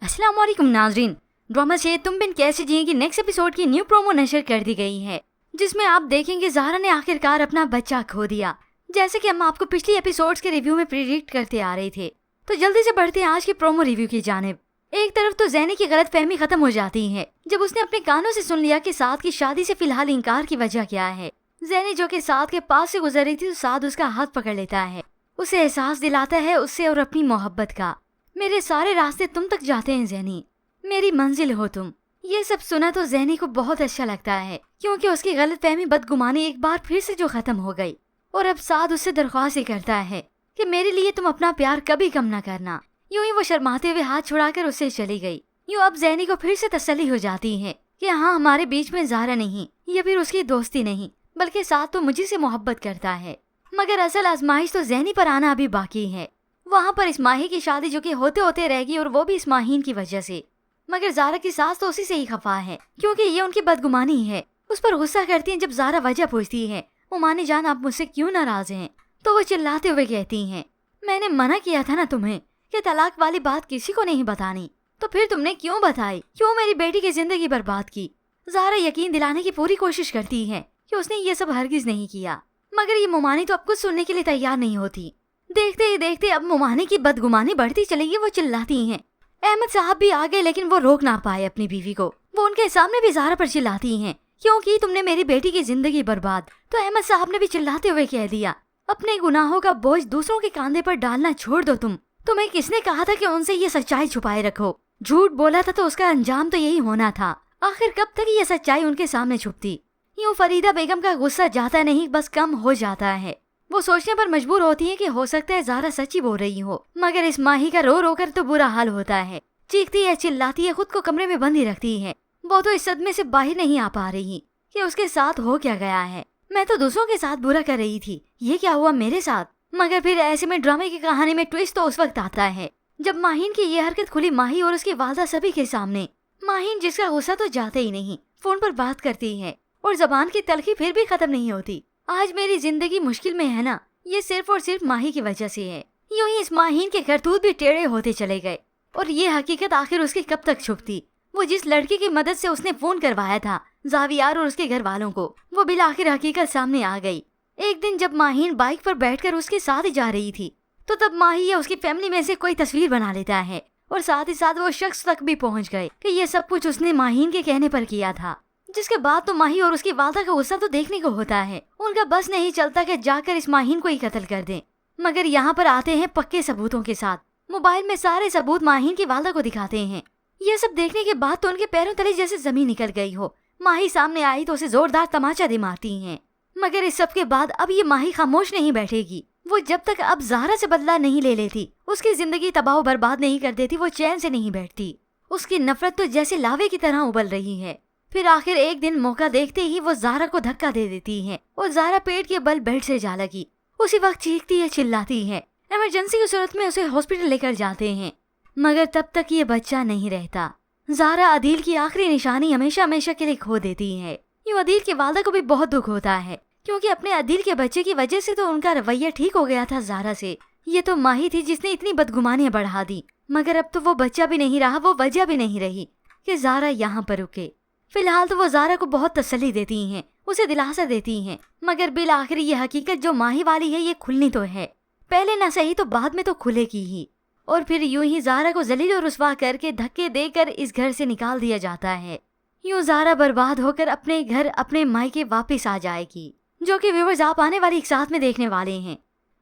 अस्सलाम वालेकुम नाजरीन। ड्रामा से तुम बिन कैसे जिए की नेक्स्ट एपिसोड की न्यू प्रोमो नशर कर दी गई है, जिसमें आप देखेंगे ज़ारा ने आखिरकार अपना बच्चा खो दिया, जैसे कि हम आपको पिछली एपिसोड्स के रिव्यू में प्रिडिक्ट करते आ रहे थे। तो जल्दी से बढ़ते हैं आज के प्रोमो रिव्यू की जानिब। एक तरफ तो ज़ैनी की गलत फहमी खत्म हो जाती है जब उसने अपने कानों से सुन लिया कि साद की शादी से फिलहाल इनकार की वजह क्या है। ज़ैनी जो कि साद के पास से गुजर रही थी तो साद उसका हाथ पकड़ लेता है, उसे एहसास दिलाता है उससे और अपनी मोहब्बत का। मेरे सारे रास्ते तुम तक जाते हैं ज़ैनी, मेरी मंजिल हो तुम। ये सब सुना तो ज़ैनी को बहुत अच्छा लगता है, क्योंकि उसकी गलतफहमी बदगुमानी एक बार फिर से जो खत्म हो गई। और अब साद उससे दरख्वास्त ही करता है कि मेरे लिए तुम अपना प्यार कभी कम ना करना। यूं ही वो शर्माते हुए हाथ छुड़ाकर उससे चली गई। यूं अब ज़ैनी को फिर से तसल्ली हो जाती है कि हाँ, हमारे बीच में ज़ारा नहीं या फिर उसकी दोस्ती नहीं, बल्कि साद तो मुझे से मोहब्बत करता है। मगर असल आजमाइश तो ज़ैनी पर आना अभी बाकी है। वहाँ पर इस्माही की शादी जो कि होते होते रहेगी, और वो भी इस्माहीन की वजह से। मगर ज़ारा की सास तो उसी से ही खफा है, क्योंकि ये उनकी बदगुमानी है। उस पर गुस्सा करती हैं जब ज़ारा वजह पूछती है, उमानी जान आप मुझसे क्यों नाराज हैं? तो वो चिल्लाते हुए कहती हैं, मैंने मना किया था ना तुम्हें कि तलाक वाली बात किसी को नहीं बतानी, तो फिर तुमने क्यों बताई? क्यों मेरी बेटी की जिंदगी बर्बाद की? ज़ारा यकीन दिलाने की पूरी कोशिश करती है कि उसने ये सब हरगिज नहीं किया, मगर ये मुमानी तो अब कुछ सुनने के लिए तैयार नहीं होती। देखते ही देखते अब मुमानी की बदगुमानी बढ़ती चलेगी। वो चिल्लाती हैं। अहमद साहब भी आ गए, लेकिन वो रोक ना पाए अपनी बीवी को। वो उनके सामने भी ज़ारा पर चिल्लाती हैं, क्योंकि तुमने मेरी बेटी की जिंदगी बर्बाद। तो अहमद साहब ने भी चिल्लाते हुए कह दिया, अपने गुनाहों का बोझ दूसरों के कांधे पर डालना छोड़ दो। तुम्हें किसने कहा था कि उनसे ये सच्चाई छुपाए रखो? झूठ बोला था तो उसका अंजाम तो यही होना था। आखिर कब तक ये सच्चाई उनके सामने छुपती? यूँ फरीदा बेगम का गुस्सा जाता नहीं, बस कम हो जाता है। वो सोचने पर मजबूर होती है कि हो सकता है ज़ारा सच्ची बोल रही हो, मगर इस्माही का रो रो कर तो बुरा हाल होता है। चीखती है, चिल्लाती है, खुद को कमरे में बंद ही रखती है। वो तो इस सदमे से बाहर नहीं आ पा रही कि उसके साथ हो क्या गया है। मैं तो दूसरों के साथ बुरा कर रही थी, ये क्या हुआ मेरे साथ? मगर फिर ऐसे में ड्रामे की कहानी में ट्विस्ट तो उस वक्त आता है जब माहीन की ये हरकत खुली माही और उसकी वालदा सभी के सामने। माहीन, जिसका गुस्सा तो जाते ही नहीं, फोन पर बात करती है और जबान की तलखी फिर भी खत्म नहीं होती। आज मेरी जिंदगी मुश्किल में है ना, ये सिर्फ और सिर्फ माही की वजह से है। यूं ही इस माहीन के करतूत भी टेढ़े होते चले गए, और ये हकीकत आखिर उसकी कब तक छुपती? वो जिस लड़की की मदद से उसने फोन करवाया था जावियार और उसके घर वालों को, वो बिल आखिर हकीकत सामने आ गई। एक दिन जब माहीन बाइक पर बैठकर उसके साथ ही जा रही थी, तो तब माही या उसकी फैमिली में से कोई तस्वीर बना लेता है, और साथ ही साथ वो शख्स तक भी पहुंच गए कि ये सब कुछ उसने माहीन के कहने पर किया था। जिसके बाद तो माही और उसकी वालदा का गुस्सा तो देखने को होता है। उनका बस नहीं चलता कि जाकर इस माहीन को ही कत्ल कर दें। मगर यहाँ पर आते हैं पक्के सबूतों के साथ। मोबाइल में सारे सबूत माहीन की वालदा को दिखाते हैं। ये सब देखने के बाद तो उनके पैरों तले जैसे जमीन निकल गई हो। माही सामने आई तो उसे जोरदार तमाचा दे मारती हैं। मगर इस सब के बाद अब ये माही खामोश नहीं बैठेगी। वो जब तक अब ज़ारा से बदला नहीं ले लेती, उसकी जिंदगी तबाह बर्बाद नहीं कर देती, वो चैन से नहीं बैठती। उसकी नफरत तो जैसे लावे की तरह उबल रही है। फिर आखिर एक दिन मौका देखते ही वो ज़ारा को धक्का दे देती है और ज़ारा पेट के बल बेड से जा लगी। उसी वक्त चीखती है, चिल्लाती है। इमरजेंसी की सूरत में उसे हॉस्पिटल लेकर जाते हैं, मगर तब तक ये बच्चा नहीं रहता। ज़ारा अदील की आखिरी निशानी हमेशा हमेशा के लिए खो देती है। यूँ अदील की वालदा को भी बहुत दुख होता है, क्योंकि अपने अदील के बच्चे की वजह से तो उनका रवैया ठीक हो गया था ज़ारा से। ये तो माही थी जिसने इतनी बदगुमानियां बढ़ा दी, मगर अब तो वो बच्चा भी नहीं रहा, वो वजह भी नहीं रही कि ज़ारा यहाँ पर रुके। फिलहाल तो वो ज़ारा को बहुत तसल्ली देती हैं, उसे दिलासा देती हैं, मगर बिल आखिर ये हकीकत जो माही वाली है ये खुलनी तो है। पहले ना सही तो बाद में तो खुलेगी ही। और फिर यूं ही ज़ारा को जलील और रुस्वा करके धक्के देकर इस घर से निकाल दिया जाता है। यूं ज़ारा बर्बाद होकर अपने घर, अपने मायके वापस आ जाएगी, जो कि व्यूअर्स आप आने वाली एक साथ में देखने वाले हैं।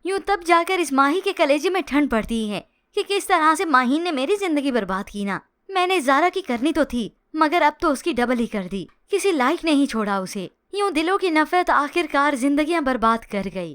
यूं तब जाकर इस माही के कलेजे में ठंड पड़ती है कि किस तरह से माहीन ने मेरी जिंदगी बर्बाद की ना। मैंने ज़ारा की करनी तो थी, मगर अब तो उसकी डबल ही कर दी, किसी लायक नहीं छोड़ा उसे। यूं दिलों की नफरत आखिरकार जिंदगियां बर्बाद कर गई।